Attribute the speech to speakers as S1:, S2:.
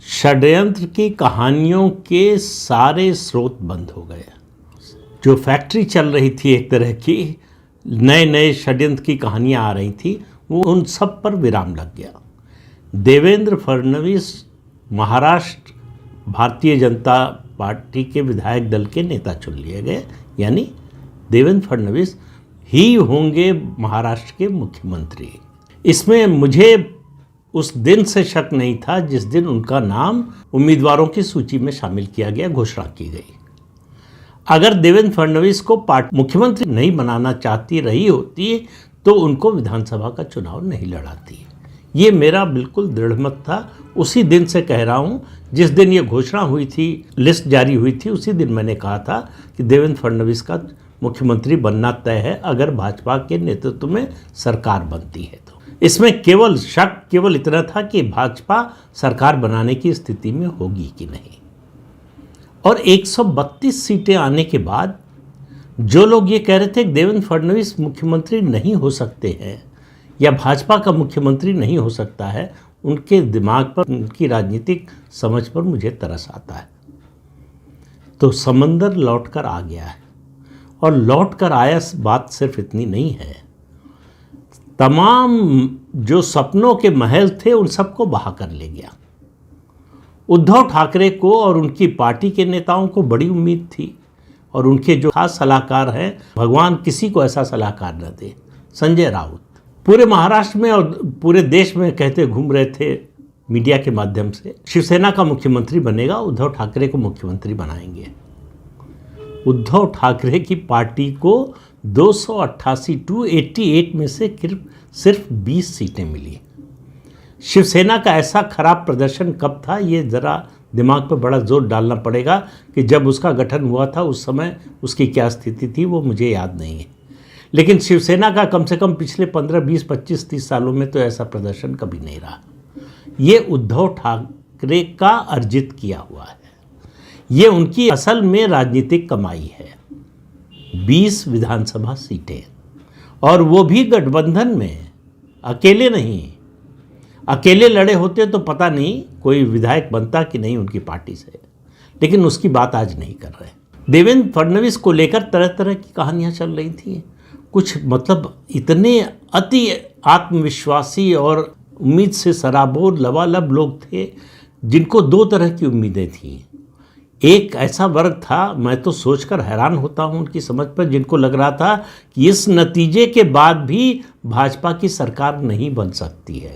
S1: षड्यंत्र की कहानियों के सारे स्रोत बंद हो गए। जो फैक्ट्री चल रही थी एक तरह की, नए नए षड्यंत्र की कहानियां आ रही थी, वो उन सब पर विराम लग गया। देवेंद्र फडणवीस महाराष्ट्र भारतीय जनता पार्टी के विधायक दल के नेता चुन लिए गए, यानी देवेंद्र फडणवीस ही होंगे महाराष्ट्र के मुख्यमंत्री। इसमें मुझे उस दिन से शक नहीं था जिस दिन उनका नाम उम्मीदवारों की सूची में शामिल किया गया, घोषणा की गई। अगर देवेंद्र फडणवीस को पार्टी मुख्यमंत्री नहीं बनाना चाहती रही होती तो उनको विधानसभा का चुनाव नहीं लड़ाती। ये मेरा बिल्कुल दृढ़ मत था। उसी दिन से कह रहा हूँ, जिस दिन ये घोषणा हुई थी, लिस्ट जारी हुई थी, उसी दिन मैंने कहा था कि देवेंद्र फडणवीस का मुख्यमंत्री बनना तय है अगर भाजपा के नेतृत्व में सरकार बनती है तो। इसमें केवल शक केवल इतना था कि भाजपा सरकार बनाने की स्थिति में होगी कि नहीं। और 132 सीटें आने के बाद जो लोग ये कह रहे थे कि देवेंद्र फडणवीस मुख्यमंत्री नहीं हो सकते हैं या भाजपा का मुख्यमंत्री नहीं हो सकता है, उनके दिमाग पर, उनकी राजनीतिक समझ पर मुझे तरस आता है। तो समंदर लौट कर आ गया है, और लौट कर आया बात सिर्फ इतनी नहीं है, तमाम जो सपनों के महल थे उन सबको बहा कर ले गया। उद्धव ठाकरे को और उनकी पार्टी के नेताओं को बड़ी उम्मीद थी, और उनके जो खास सलाहकार हैं, भगवान किसी को ऐसा सलाहकार न दे, संजय राउत पूरे महाराष्ट्र में और पूरे देश में कहते घूम रहे थे मीडिया के माध्यम से, शिवसेना का मुख्यमंत्री बनेगा, उद्धव ठाकरे को मुख्यमंत्री बनाएंगे। उद्धव ठाकरे की पार्टी को 288 में से सिर्फ 20 सीटें मिली। शिवसेना का ऐसा खराब प्रदर्शन कब था, ये ज़रा दिमाग पर बड़ा जोर डालना पड़ेगा कि जब उसका गठन हुआ था उस समय उसकी क्या स्थिति थी, वो मुझे याद नहीं है। लेकिन शिवसेना का कम से कम पिछले 15, 20, 25, 30 सालों में तो ऐसा प्रदर्शन कभी नहीं रहा। ये उद्धव ठाकरे का अर्जित किया हुआ है, ये उनकी असल में राजनीतिक कमाई है। 20 विधानसभा सीटें, और वो भी गठबंधन में, अकेले नहीं। अकेले लड़े होते तो पता नहीं कोई विधायक बनता कि नहीं उनकी पार्टी से, लेकिन उसकी बात आज नहीं कर रहे। देवेंद्र फडणवीस को लेकर तरह तरह की कहानियां चल रही थी। कुछ मतलब इतने अति आत्मविश्वासी और उम्मीद से सराबोर लबालब लोग थे जिनको दो तरह की उम्मीदें थीं। एक ऐसा वर्ग था, मैं तो सोचकर हैरान होता हूं उनकी समझ पर, जिनको लग रहा था कि इस नतीजे के बाद भी भाजपा की सरकार नहीं बन सकती है।